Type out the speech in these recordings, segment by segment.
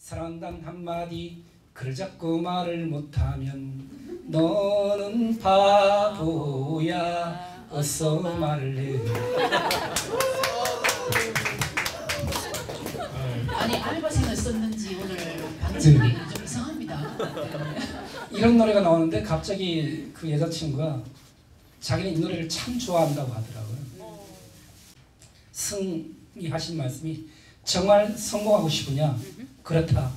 사랑한다는 한마디 그를 잡고 말을 못하면 너는 바보야 어서 말해. 아니 알바생을 썼는지 오늘 방송이 좀 이상합니다. 이런 노래가 나오는데 갑자기 그 여자친구가 자기는 이 노래를 참 좋아한다고 하더라고요. 승이 하신 말씀이 정말 성공하고 싶으냐? 그렇다.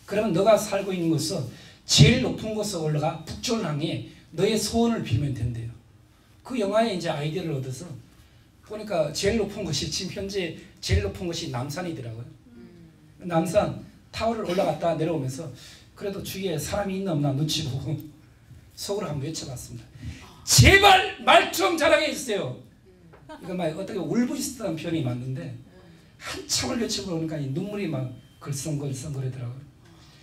그러면 너가 살고 있는 곳에서 제일 높은 곳에 올라가 북쪽을 향해 너의 소원을 빌면 된대요. 그 영화에 이제 아이디어를 얻어서 보니까 제일 높은 곳이 지금 현재 제일 높은 곳이 남산이더라고요. 남산 타워를 올라갔다 내려오면서 그래도 주위에 사람이 있나 없나 눈치 보고 속으로 한번 외쳐봤습니다. 제발 말 좀 잘하게 해주세요. 이거 막 어떻게 울부짖었다는 표현이 맞는데 한참을 외쳐보니까 눈물이 막 걸썽걸썽거리더라고요.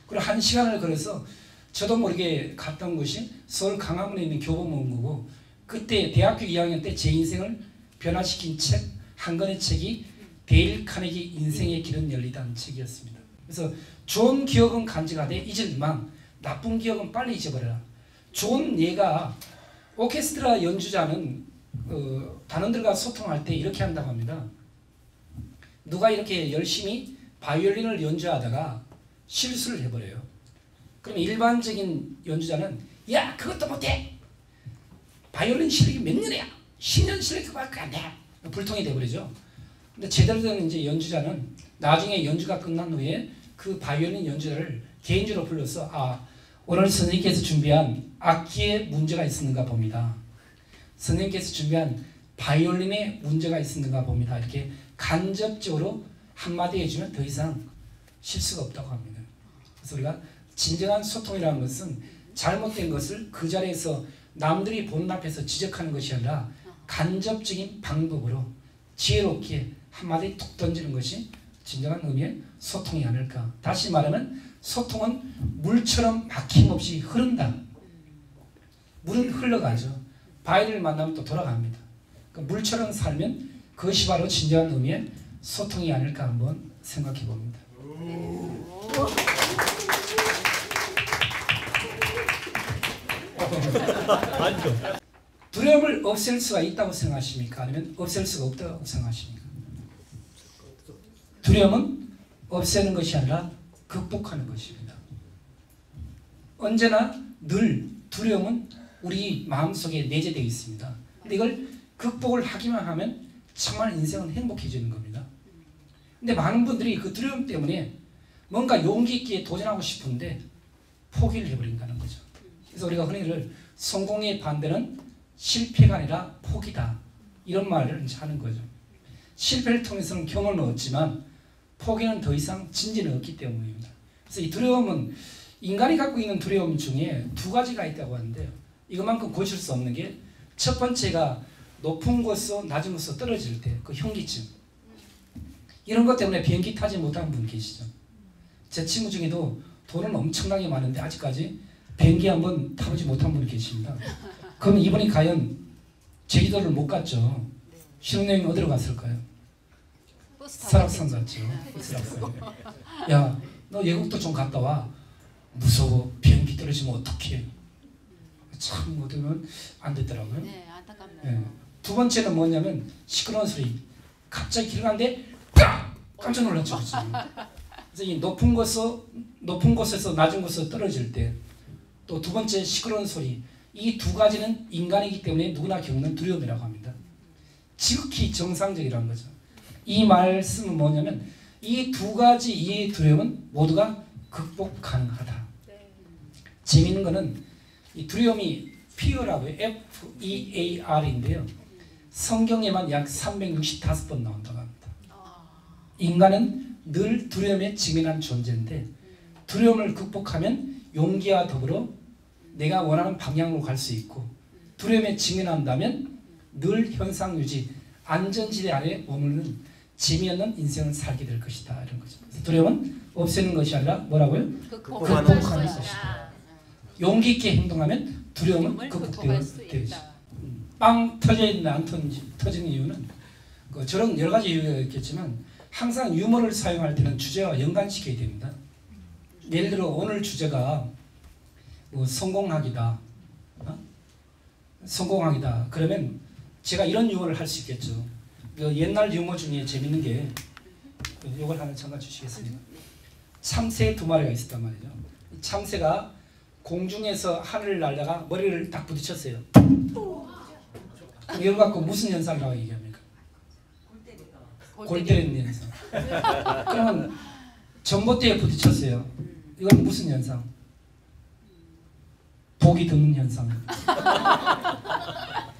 그리고 1시간을 걸어서 저도 모르게 갔던 곳이 서울 강화문에 있는 교보문고고 그때 대학교 2학년 때 제 인생을 변화시킨 책 한 권의 책이 데일 카네기 인생의 길은 열리다는 책이었습니다. 그래서 좋은 기억은 간직하되 잊을만 나쁜 기억은 빨리 잊어버려라. 좋은 예가 오케스트라 연주자는 단원들과 소통할 때 이렇게 한다고 합니다. 누가 이렇게 열심히 바이올린을 연주하다가 실수를 해버려요. 그러면 일반적인 연주자는 야 그것도 못해! 바이올린 실력이 몇 년이야? 10년 실력이 그거밖에 안 돼! 불통이 돼버리죠. 근데 제대로 된 이제 연주자는 나중에 연주가 끝난 후에 그 바이올린 연주자를 개인적으로 불러서 오늘 선생님께서 준비한 악기에 문제가 있었는가 봅니다. 선생님께서 준비한 바이올린에 문제가 있었는가 봅니다. 이렇게 간접적으로 한마디 해주면 더 이상 실수가 없다고 합니다. 그래서 우리가 진정한 소통이라는 것은 잘못된 것을 그 자리에서 남들이 보는 앞에서 지적하는 것이 아니라 간접적인 방법으로 지혜롭게 한마디 툭 던지는 것이 진정한 의미의 소통이 아닐까. 다시 말하면 소통은 물처럼 막힘없이 흐른다. 물은 흘러가죠. 바위를 만나면 또 돌아갑니다. 그러니까 물처럼 살면 그것이 바로 진정한 의미의 소통이 아닐까 한번 생각해 봅니다. 두려움을 없앨 수가 있다고 생각하십니까? 아니면 없앨 수가 없다고 생각하십니까? 두려움은 없애는 것이 아니라 극복하는 것입니다. 언제나 늘 두려움은 우리 마음속에 내재되어 있습니다. 근데 이걸 극복을 하기만 하면 정말 인생은 행복해지는 겁니다. 근데 많은 분들이 그 두려움 때문에 뭔가 용기 있게 도전하고 싶은데 포기를 해버린다는 거죠. 그래서 우리가 흔히들 성공의 반대는 실패가 아니라 포기다. 이런 말을 하는 거죠. 실패를 통해서는 경험을 얻지만 포기는 더 이상 진지는 없기 때문입니다. 그래서 이 두려움은 인간이 갖고 있는 두려움 중에 2가지가 있다고 하는데요. 이것만큼 고칠 수 없는 게 첫 번째가 높은 곳에서 낮은 곳에서 떨어질 때 그 현기증. 이런 것 때문에 비행기 타지 못한 분 계시죠. 제 친구 중에도 돈은 엄청나게 많은데 아직까지 비행기 한번 타보지 못한 분이 계십니다. 그럼 이분이 과연 제주도를 못 갔죠. 신혼여행 어디로 갔을까요? 설악산 갔죠. 설악산. 야, 너 외국도 좀 갔다 와. 무서워. 비행기 떨어지면 어떡해. 참 어쩌면 안 됐더라고요. 네, 안타깝네요. 네. 2번째는 뭐냐면 시끄러운 소리. 갑자기 길 가는데 깜짝 놀랐죠. 그래서 이 높은 곳에서 낮은 곳에서 떨어질 때 또 2번째 시끄러운 소리. 이 2가지는 인간이기 때문에 누구나 겪는 두려움이라고 합니다. 지극히 정상적이라는 거죠. 이 말씀은 뭐냐면 이 2가지 이해의 두려움은 모두가 극복 가능하다. 재미있는 거는 이 두려움이 fear라고 해요. F-E-A-R인데요. 성경에만 약 365번 나온다고 합니다. 인간은 늘 두려움에 직면한 존재인데 두려움을 극복하면 용기와 더불어 내가 원하는 방향으로 갈 수 있고 두려움에 직면한다면 늘 현상 유지, 안전지대 아래 머무르는 재미없는 인생을 살게 될 것이다. 이런 거죠. 그래서 두려움은 없애는 것이 아니라 뭐라고요? 극복하는 것이다. 용기 있게 행동하면 두려움은 극복되어 있다. 빵 터지는데 안 터지는 이유는 저런 여러 가지 이유가 있겠지만 항상 유머를 사용할 때는 주제와 연관시켜야 됩니다. 예를 들어 오늘 주제가 뭐 성공학이다. 성공학이다. 그러면 제가 이런 유머를 할 수 있겠죠. 옛날 유머 중에 재밌는 게 이걸 하나 잠깐 주시겠습니다. 참새 두 마리가 있었단 말이죠. 참새가 공중에서 하늘을 날다가 머리를 딱 부딪혔어요. 이걸 갖고 무슨 현상이라고 얘기합니까? 골 때리는 현상. 그러면 전봇대에 부딪혔어요. 이건 무슨 현상? 복이 드는 현상.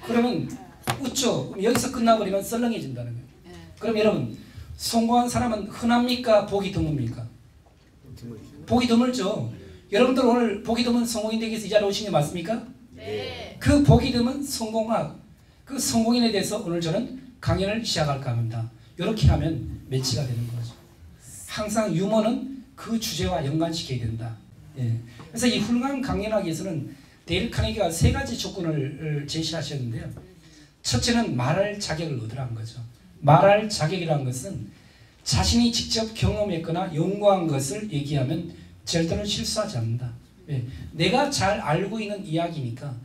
그러면 웃죠. 그럼 여기서 끝나버리면 썰렁해진다는 거예요. 그럼 여러분, 성공한 사람은 흔합니까? 복이 드뭅니까? 복이 드물죠. 여러분들 오늘 복이 드문 성공인 되기 위해서 이 자리에 오신 게 맞습니까? 네. 그 복이 드문 성공학, 그 성공인에 대해서 오늘 저는 강연을 시작할까 합니다. 이렇게 하면 매치가 되는 거죠. 항상 유머는 그 주제와 연관시켜야 된다. 예. 그래서 이 훌륭한 강연하기 위해서는 데일 카네기가 세 가지 조건을 제시하셨는데요. 첫째는 말할 자격을 얻으라는 거죠. 말할 자격이라는 것은 자신이 직접 경험했거나 연구한 것을 얘기하면 절대로 실수하지 않는다. 예. 내가 잘 알고 있는 이야기니까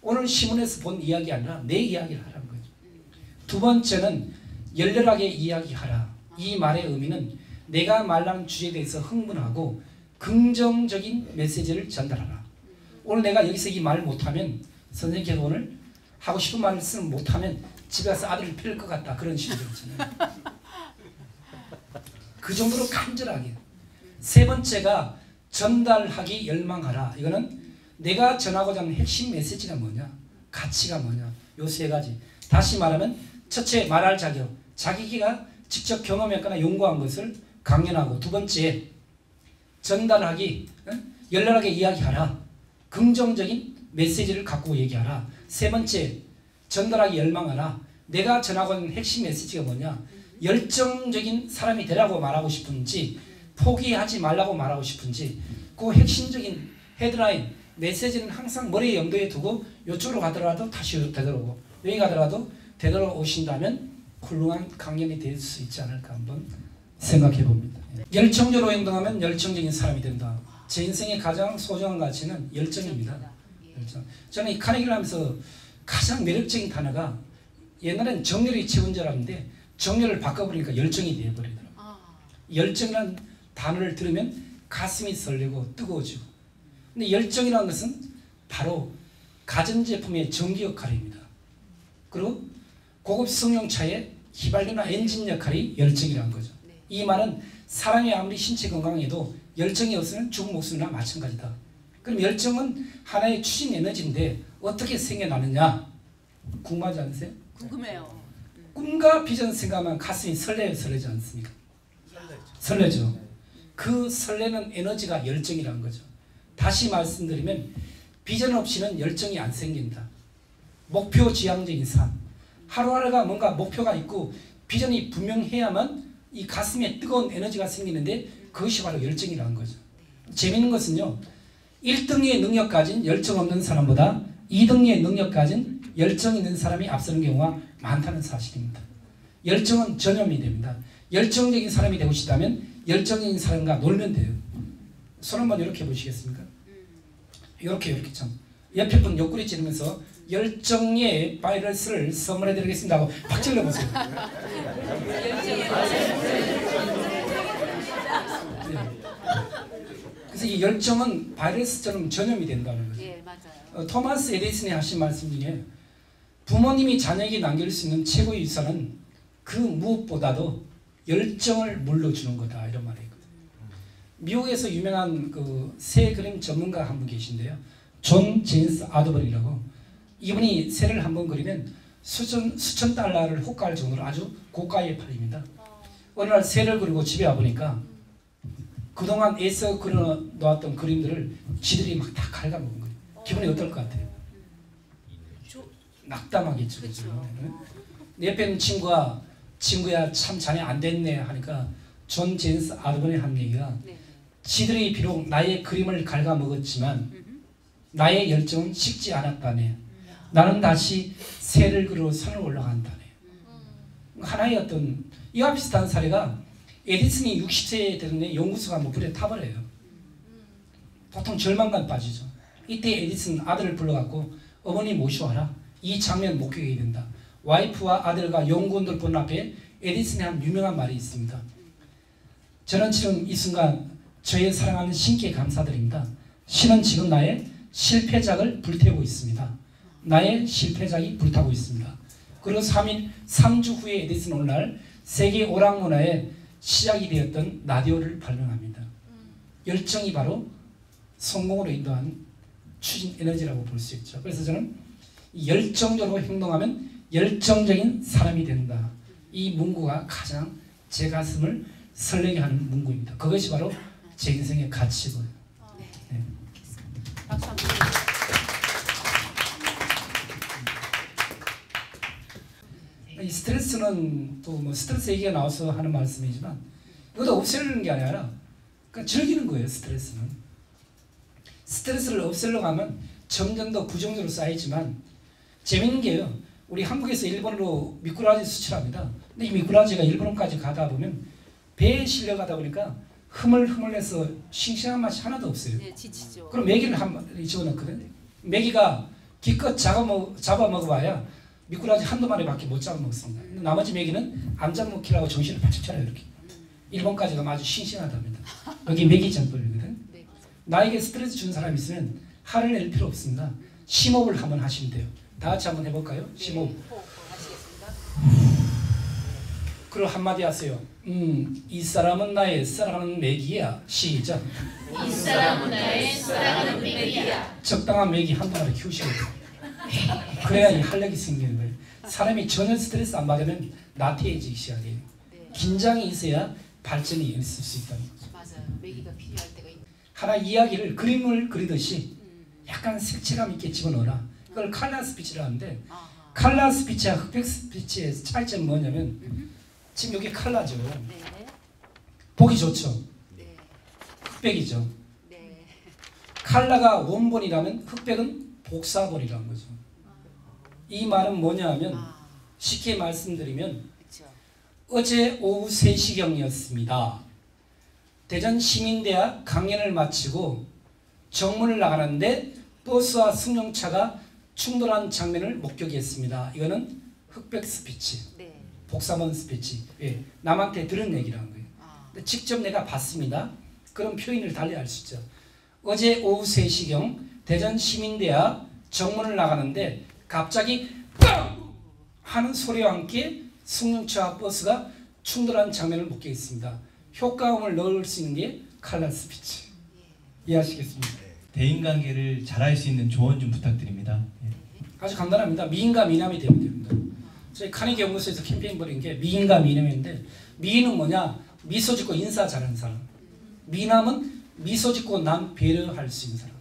오늘 신문에서 본 이야기 아니라 내 이야기를 하라는 거죠. 두 번째는 열렬하게 이야기하라. 이 말의 의미는 내가 말하는 주제에 대해서 흥분하고 긍정적인 메시지를 전달하라. 오늘 내가 여기서 이 말을 못하면 선생님께서 오늘 하고 싶은 말을 쓰면 못하면 집에 가서 아들을 패릴 것 같다. 그런 식으로 있잖아요. 그 정도로 간절하게. 세 번째가 전달하기 열망하라. 이거는 내가 전하고자 하는 핵심 메시지가 뭐냐, 가치가 뭐냐, 요 세 가지. 다시 말하면 첫째 말할 자격, 자기가 직접 경험했거나 연구한 것을 강연하고, 두 번째 전달하기, 열렬하게 이야기하라. 긍정적인 메시지를 갖고 얘기하라. 세 번째 전달하기 열망하라. 내가 전하고 있는 핵심 메시지가 뭐냐, 열정적인 사람이 되라고 말하고 싶은지 포기하지 말라고 말하고 싶은지, 그 핵심적인 헤드라인 메시지는 항상 머리에 염두에 두고 이쪽으로 가더라도 다시 되돌아오고 여기 가더라도 되돌아오신다면 훌륭한 강연이 될 수 있지 않을까 한번 생각해 봅니다. 열정적으로 행동하면 열정적인 사람이 된다. 제 인생의 가장 소중한 가치는 열정입니다. 열정. 저는 이 카네기를 하면서 가장 매력적인 단어가, 옛날엔 정열이 최고인지라는데 정열을 바꿔버리니까 열정이 되어버리더라고요. 열정이라는 단어를 들으면 가슴이 설레고 뜨거워지고. 근데 열정이라는 것은 바로 가전제품의 전기 역할입니다. 그리고 고급 승용차의 휘발유나 엔진 역할이 열정이라는 거죠. 이 말은 사람이 아무리 신체 건강해도 열정이 없으면 죽은 목숨이나 마찬가지다. 그럼 열정은 하나의 추진 에너지인데 어떻게 생겨나느냐 궁금하지 않으세요? 궁금해요. 꿈과 비전 생각하면 가슴이 설레지 않습니까? 설레죠. 그 설레는 에너지가 열정이라는 거죠. 다시 말씀드리면 비전 없이는 열정이 안 생긴다. 목표 지향적인 삶. 하루하루가 뭔가 목표가 있고 비전이 분명해야만 이 가슴에 뜨거운 에너지가 생기는데 그것이 바로 열정이라는 거죠. 재미있는 것은요, 1등의 능력 가진 열정 없는 사람보다 2등의 능력 가진 열정 있는 사람이 앞서는 경우가 많다는 사실입니다. 열정은 전염이 됩니다. 열정적인 사람이 되고 싶다면 열정적인 사람과 놀면 돼요. 손 한번 이렇게 해보시겠습니까? 이렇게 참. 옆에 분 옆구리 찌르면서 열정의 바이러스를 선물해드리겠습니다 하고 팍 찔러보세요. 그래서 이 열정은 바이러스처럼 전염이 된다는 거죠. 예, 맞아요. 토마스 에디슨이 하신 말씀 중에 부모님이 자녀에게 남길 수 있는 최고의 유산은 그 무엇보다도 열정을 물려주는 거다, 이런 말이 있거든요. 미국에서 유명한 그 새 그림 전문가 한 분 계신데요. 존 제임스 아드버리라고. 이분이 새를 한번 그리면 수천 달러를 호가할 정도로 아주 고가의 팔입니다. 어느 날 새를 그리고 집에 와보니까 그동안 애써 그려놓았던 그림들을 지들이 막 다 갉아먹은 거예요. 기분이 어떨 것 같아요? 낙담하겠죠. 그렇죠. 내 옆에 있는 친구야 참 자네 안 됐네 하니까 존 제임스 아드번이 한 얘기가, 지들이 비록 나의 그림을 갉아먹었지만 나의 열정은 식지 않았다네. 나는 다시 새를 그리러 산을 올라간다네. 하나의 어떤 이와 비슷한 사례가 에디슨이 60세에 되는데 연구소가 뭐 불에 타버려요. 보통 절망감 빠지죠. 이때 에디슨 아들을 불러갖고 어머니 모셔와라. 이 장면 목격이 된다. 와이프와 아들과 연구원들 보는 앞에 에디슨이 한 유명한 말이 있습니다. 저는 지금 이 순간 저의 사랑하는 신께 감사드립니다. 신은 지금 나의 실패작을 불태우고 있습니다. 나의 실패작이 불타고 있습니다. 그리고 3주 후에 에디슨 오늘날 세계 오락문화의 시작이 되었던 라디오를 발명합니다. 열정이 바로 성공으로 인도한 추진 에너지라고 볼 수 있죠. 그래서 저는 열정적으로 행동하면 열정적인 사람이 된다. 이 문구가 가장 제 가슴을 설레게 하는 문구입니다. 그것이 바로 제 인생의 가치고요. 네. 박수 한번. 이 스트레스는 또 뭐 스트레스 얘기가 나와서 하는 말씀이지만 이것도 없애려는 게 아니라 그러니까 즐기는 거예요. 스트레스를 없애려고 하면 점점 더 부정적으로 쌓이지만 재밌는 게요. 우리 한국에서 일본으로 미꾸라지 수출합니다. 근데 이 미꾸라지가 일본까지 가다 보면 배에 실려가다 보니까 흐물흐물해서 싱싱한 맛이 하나도 없어요. 네, 지치죠. 그럼 메기를 한 마리 집어넣거든요. 메기가 기껏 잡아먹어봐야 미꾸라지 한두 마리밖에 못 잡아먹습니다. 나머지 메기는 안 잡아먹히라고 정신을 바짝 차려요. 이렇게. 일본까지 가면 아주 싱싱하답니다. 여기 메기 전골이거든. 네. 나에게 스트레스 준 사람이 있으면 화를 낼 필요 없습니다. 심호흡을 한번 하시면 돼요. 다 같이 한번 해볼까요? 심호흡. 호흡 하시겠습니다. 그리고 한마디 하세요. 이 사람은 나의 사랑하는 메기야. 시작. 이 사람은 나의 사랑하는 메기야. 적당한 메기 한두 마리 키우시고 그래야 이 활력이 생기는 거예요. 사람이 전혀 스트레스 안 받으면 나태해지기 시작해요. 네. 긴장이 있어야 발전이 있을 수 있다는 거죠. 맞아요. 메기가 필요할 때가 있는. 하나 이야기를 그림을 그리듯이 약간 색채감 있게 집어넣어라. 그걸 칼라 스피치를 하는데 아하. 칼라 스피치와 흑백 스피치의 차이점은 뭐냐면 지금 여기 칼라죠. 네. 보기 좋죠. 네. 흑백이죠. 네. 칼라가 원본이라면 흑백은 복사본이라는 거죠. 이 말은 뭐냐 하면 아, 쉽게 말씀드리면 그렇죠. 어제 오후 3시경이었습니다. 대전 시민대학 강연을 마치고 정문을 나가는데 버스와 승용차가 충돌한 장면을 목격했습니다. 이거는 흑백 스피치, 네. 복사본 스피치. 예, 남한테 들은 얘기라는 거예요. 아, 근데 직접 내가 봤습니다. 그런 표현을 달리 할 수 있죠. 어제 오후 3시경 대전 시민대학 정문을 나가는데 갑자기 빵! 하는 소리와 함께 승용차와 버스가 충돌한 장면을 목격했습니다. 효과음을 넣을 수 있는 게 칼라 스피치. 이해하시겠습니까? 대인관계를 잘할 수 있는 조언 좀 부탁드립니다. 예. 아주 간단합니다. 미인과 미남이 되면 됩니다. 저희 카네기 연구소에서 캠페인 벌인 게 미인과 미남인데 미인은 뭐냐? 미소 짓고 인사 잘하는 사람. 미남은 미소 짓고 남 배려할 수 있는 사람.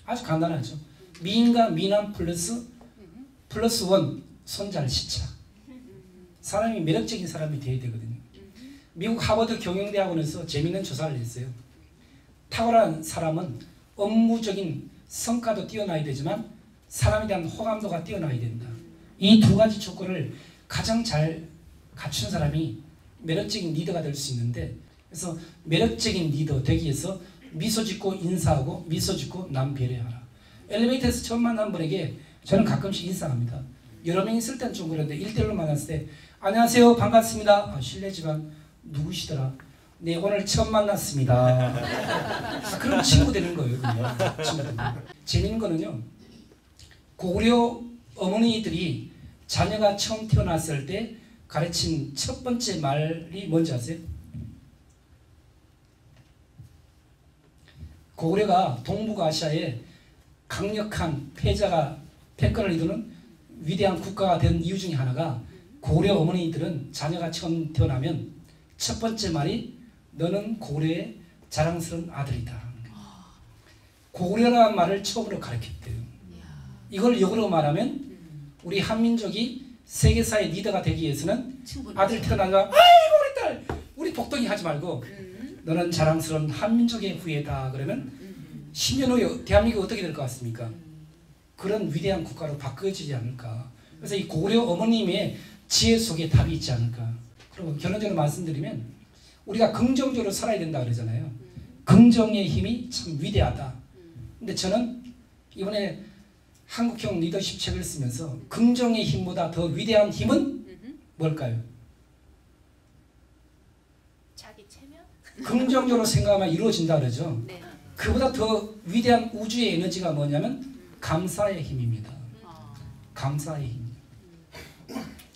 아주 간단하죠. 미인과 미남 플러스 원 손 잘 씻자. 사람이 매력적인 사람이 돼야 되거든요. 미국 하버드 경영대학원에서 재미있는 조사를 했어요. 탁월한 사람은 업무적인 성과도 뛰어나야 되지만 사람에 대한 호감도가 뛰어나야 된다. 이 두 가지 조건을 가장 잘 갖춘 사람이 매력적인 리더가 될 수 있는데 그래서 매력적인 리더 되기 위해서 미소 짓고 인사하고 미소 짓고 남 배려하라. 엘리베이터에서 처음 만난 분에게 저는 가끔씩 인사합니다. 여러 명 있을 때는 좀 그런데 1대1로 만났을 때 안녕하세요 반갑습니다. 아, 실례지만 누구시더라? 네 오늘 처음 만났습니다. 그럼 친구 되는 거예요. 그냥. 친구 되는 거예요. 재밌는 거는요. 고구려 어머니들이 자녀가 처음 태어났을 때 가르친 첫 번째 말이 뭔지 아세요? 고구려가 동북아시아에 강력한 패권을 이루는 위대한 국가가 된 이유 중에 하나가 고구려 어머니들은 자녀가 처음 태어나면 첫 번째 말이 너는 고구려의 자랑스러운 아들이다. 고구려라는 말을 처음으로 가르쳤대요. 이걸 역으로 말하면 우리 한민족이 세계사의 리더가 되기 위해서는 아들 태어나가 아이고 우리 딸 우리 복덩이 하지 말고 너는 자랑스러운 한민족의 후예다. 그러면 10년 후에 대한민국이 어떻게 될 것 같습니까? 그런 위대한 국가로 바꿔지지 않을까. 그래서 이 고구려 어머님의 지혜 속에 답이 있지 않을까. 그리고 결론적으로 말씀드리면 우리가 긍정적으로 살아야 된다 그러잖아요. 긍정의 힘이 참 위대하다. 근데 저는 이번에 한국형 리더십 책을 쓰면서 긍정의 힘보다 더 위대한 힘은 뭘까요? 자기 체면? 긍정적으로 생각하면 이루어진다 그러죠. 네. 그보다 더 위대한 우주의 에너지가 뭐냐면 감사의 힘입니다. 감사의 힘.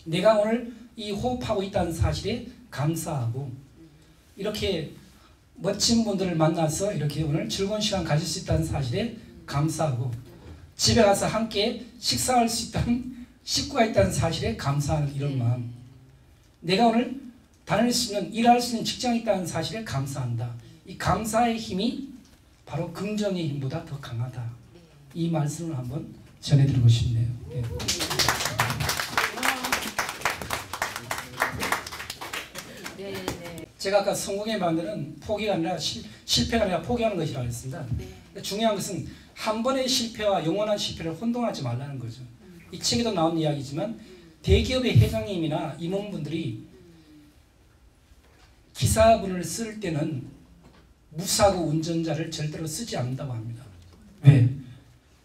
내가 오늘 이 호흡하고 있다는 사실에 감사하고 이렇게 멋진 분들을 만나서 이렇게 오늘 즐거운 시간 가질 수 있다는 사실에 감사하고 집에 가서 함께 식사할 수 있다는 식구가 있다는 사실에 감사하는 이런 마음. 내가 오늘 다닐 수 있는 일할 수 있는 직장이 있다는 사실에 감사한다. 이 감사의 힘이 바로 긍정의 힘보다 더 강하다. 이 말씀을 한번 전해드리고 싶네요. 네. 네. 제가 아까 성공의 반대는 포기가 아니라 실패가 아니라 포기하는 것이라고 했습니다. 네. 중요한 것은 한 번의 실패와 영원한 실패를 혼동하지 말라는 거죠. 이 책에도 나온 이야기지만 대기업의 회장님이나 임원분들이 기사분을 쓸 때는 무사고 운전자를 절대로 쓰지 않는다고 합니다. 왜?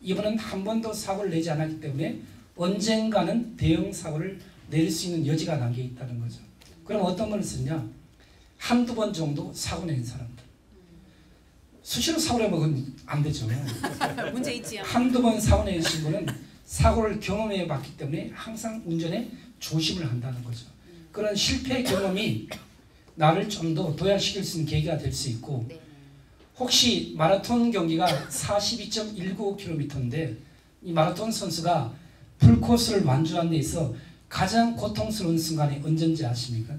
이분은 한 번도 사고를 내지 않았기 때문에 언젠가는 대형 사고를 낼 수 있는 여지가 남겨 있다는 거죠. 그럼 어떤 분을 쓰냐? 한두 번 정도 사고 낸 사람들. 수시로 사고 내면 안 되죠. 문제 있지요. 한두 번 사고 내신 분은 사고를 경험해 봤기 때문에 항상 운전에 조심을 한다는 거죠. 그런 실패 경험이 나를 좀 더 도약시킬 수 있는 계기가 될 수 있고, 네. 혹시 마라톤 경기가 42.19km인데 이 마라톤 선수가 풀코스를 완주하는 데 있어 가장 고통스러운 순간이 언제인지 아십니까?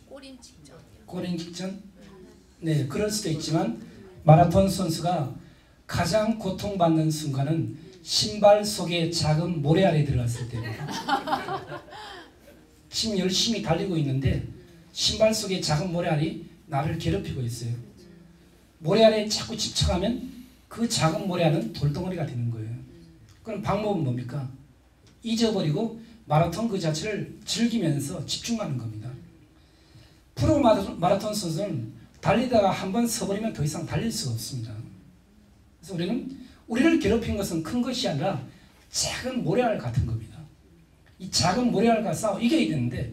꼬린 직전. 꼬린 직전? 네, 그럴 수도 있지만 마라톤 선수가 가장 고통받는 순간은 신발 속에 작은 모래 안에 들어갔을 때입니다. 지금 열심히 달리고 있는데 신발 속에 작은 모래 알이 나를 괴롭히고 있어요. 모래 알에 자꾸 집착하면 그 작은 모래 알은 돌덩어리가 되는 거예요. 그럼 방법은 뭡니까? 잊어버리고 마라톤 그 자체를 즐기면서 집중하는 겁니다. 프로 마라톤 선수는 달리다가 한번 서버리면 더 이상 달릴 수가 없습니다. 그래서 우리를 괴롭힌 것은 큰 것이 아니라 작은 모래알 같은 겁니다. 이 작은 모래알과 싸워 이겨야 되는데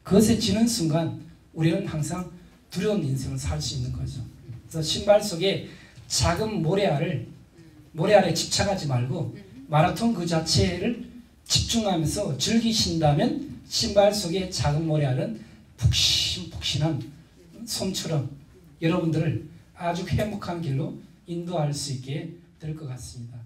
그것에 지는 순간 우리는 항상 두려운 인생을 살 수 있는 거죠. 그래서 신발 속에 작은 모래알에 집착하지 말고 마라톤 그 자체를 집중하면서 즐기신다면 신발 속에 작은 모래알은 푹신푹신한 솜처럼 여러분들을 아주 행복한 길로 인도할 수 있게 될 것 같습니다.